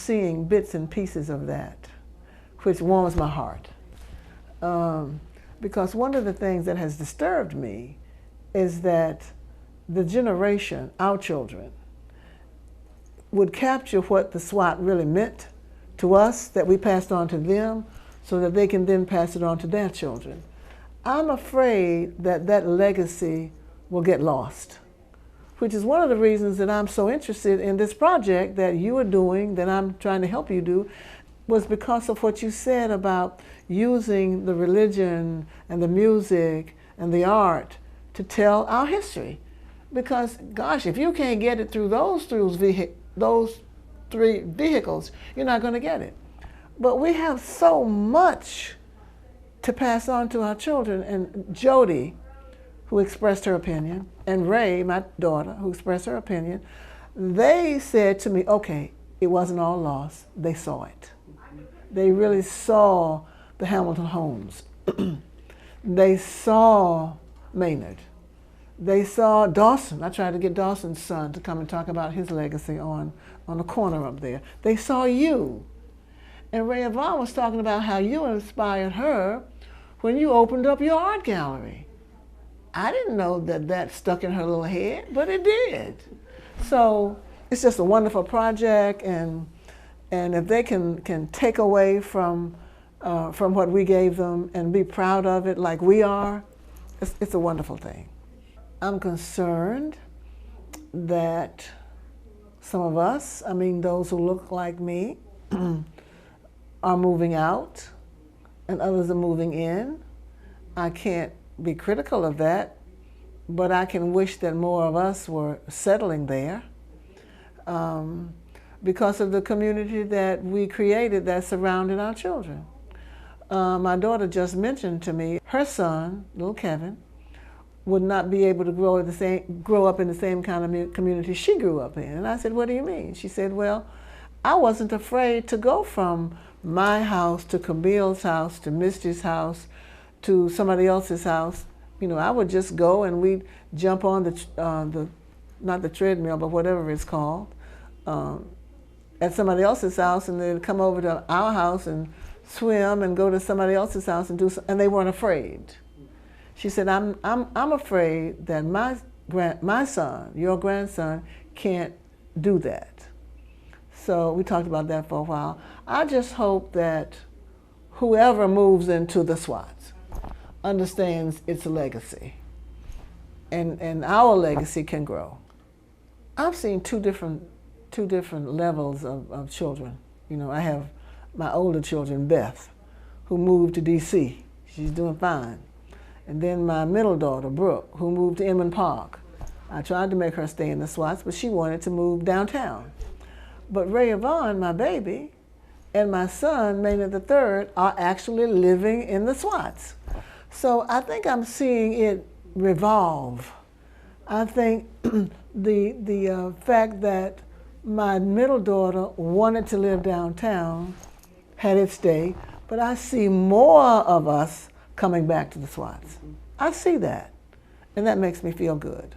seeing bits and pieces of that, which warms my heart. Because one of the things that has disturbed me is that the generation, our children, would capture what the SWAT really meant to us, that we passed on to them, so that they can then pass it on to their children. I'm afraid that that legacy will get lost, which is one of the reasons that I'm so interested in this project that you are doing, that I'm trying to help you do, was because of what you said about using the religion and the music and the art to tell our history. Because, gosh, if you can't get it through those three vehicles, you're not going to get it. But we have so much to pass on to our children. And Jody, who expressed her opinion, and Ray, my daughter, who expressed her opinion, they said to me, okay, it wasn't all lost. They saw it. They really saw the Hamilton homes. They saw Maynard. They saw Dawson. I tried to get Dawson's son to come and talk about his legacy on the corner up there. They saw you. And Ray Yvonne was talking about how you inspired her when you opened up your art gallery. I didn't know that that stuck in her little head, but it did. So it's just a wonderful project, and if they can take away from what we gave them and be proud of it like we are, it's a wonderful thing. I'm concerned that some of us, I mean those who look like me, are moving out and others are moving in. I can't be critical of that, but I can wish that more of us were settling there because of the community that we created that surrounded our children. My daughter just mentioned to me her son, little Kevin, would not be able to grow up in the same kind of community she grew up in. And I said, what do you mean? She said, well, I wasn't afraid to go from my house to Camille's house to Misty's house to somebody else's house. You know, I would just go and we'd jump on not the treadmill, but whatever it's called, at somebody else's house, and then come over to our house and swim and go to somebody else's house and do something, and they weren't afraid. She said, I'm afraid that my son, your grandson, can't do that. So we talked about that for a while. I just hope that whoever moves into the SWATS understands its legacy, and our legacy can grow. I've seen two different levels of children. You know, I have my older children, Beth, who moved to DC. She's doing fine. And then my middle daughter, Brooke, who moved to Inman Park. I tried to make her stay in the SWATS, but she wanted to move downtown. But Ray Yvonne, my baby, and my son, Maynard III, are actually living in the SWATS. So I think I'm seeing it revolve. I think the fact that my middle daughter wanted to live downtown had its day, but I see more of us coming back to the SWATS. I see that, and that makes me feel good.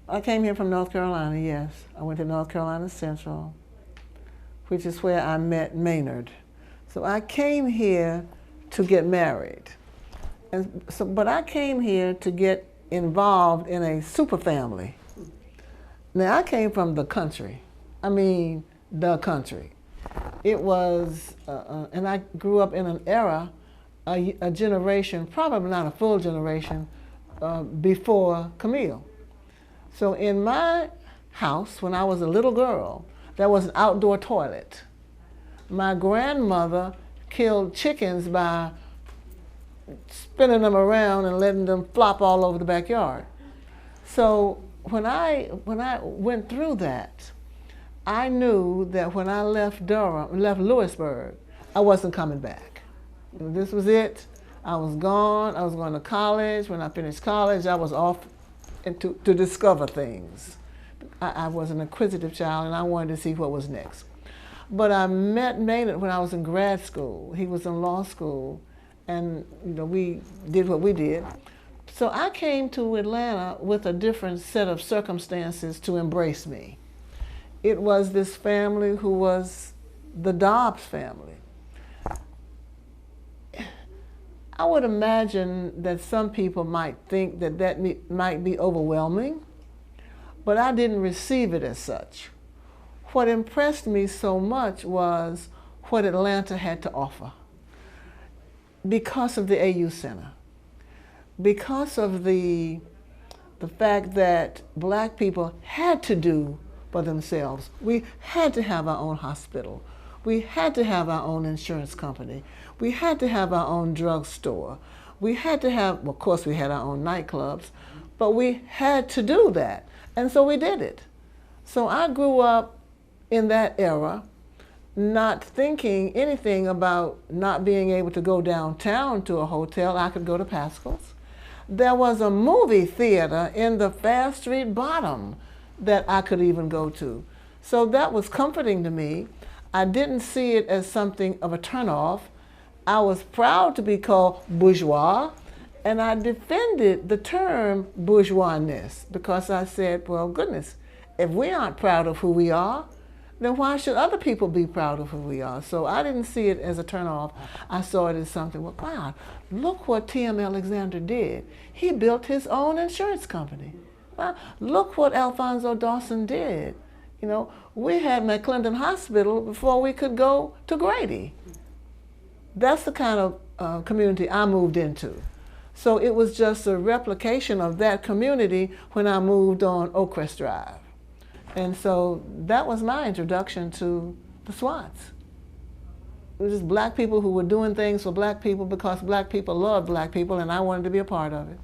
I came here from North Carolina, yes. I went to North Carolina Central, which is where I met Maynard. So I came here to get married. But I came here to get involved in a super family. Now, I came from the country. I mean, the country. It was, and I grew up in an era, a generation, probably not a full generation, before Camille. So in my house, when I was a little girl, there was an outdoor toilet. My grandmother killed chickens by spinning them around and letting them flop all over the backyard. So when I went through that, I knew that when I left Lewisburg, I wasn't coming back. This was it. I was gone. I was going to college. When I finished college, I was off to discover things. I was an inquisitive child, and I wanted to see what was next. But I met Maynard when I was in grad school. He was in law school, and we did what we did. So I came to Atlanta with a different set of circumstances to embrace me. It was this family who was the Dobbs family. I would imagine that some people might think that might be overwhelming, but I didn't receive it as such. What impressed me so much was what Atlanta had to offer because of the AU Center, because of the fact that black people had to do for themselves. We had to have our own hospital. We had to have our own insurance company. We had to have our own drugstore. We had to have, well, of course we had our own nightclubs, but we had to do that. And so we did it. So I grew up in that era, not thinking anything about not being able to go downtown to a hotel. I could go to Pascal's. There was a movie theater in the Fair Street bottom that I could even go to. So that was comforting to me. I didn't see it as something of a turnoff. I was proud to be called bourgeois, and I defended the term bourgeoisness because I said, well, goodness, if we aren't proud of who we are, then why should other people be proud of who we are? So I didn't see it as a turnoff. I saw it as something, well, wow, look what T.M. Alexander did. He built his own insurance company. Wow, look what Alfonso Dawson did. You know, we had McClendon Hospital before we could go to Grady. That's the kind of community I moved into. So it was just a replication of that community when I moved on Oakcrest Drive. And so that was my introduction to the SWATS. It was just black people who were doing things for black people because black people loved black people, and I wanted to be a part of it.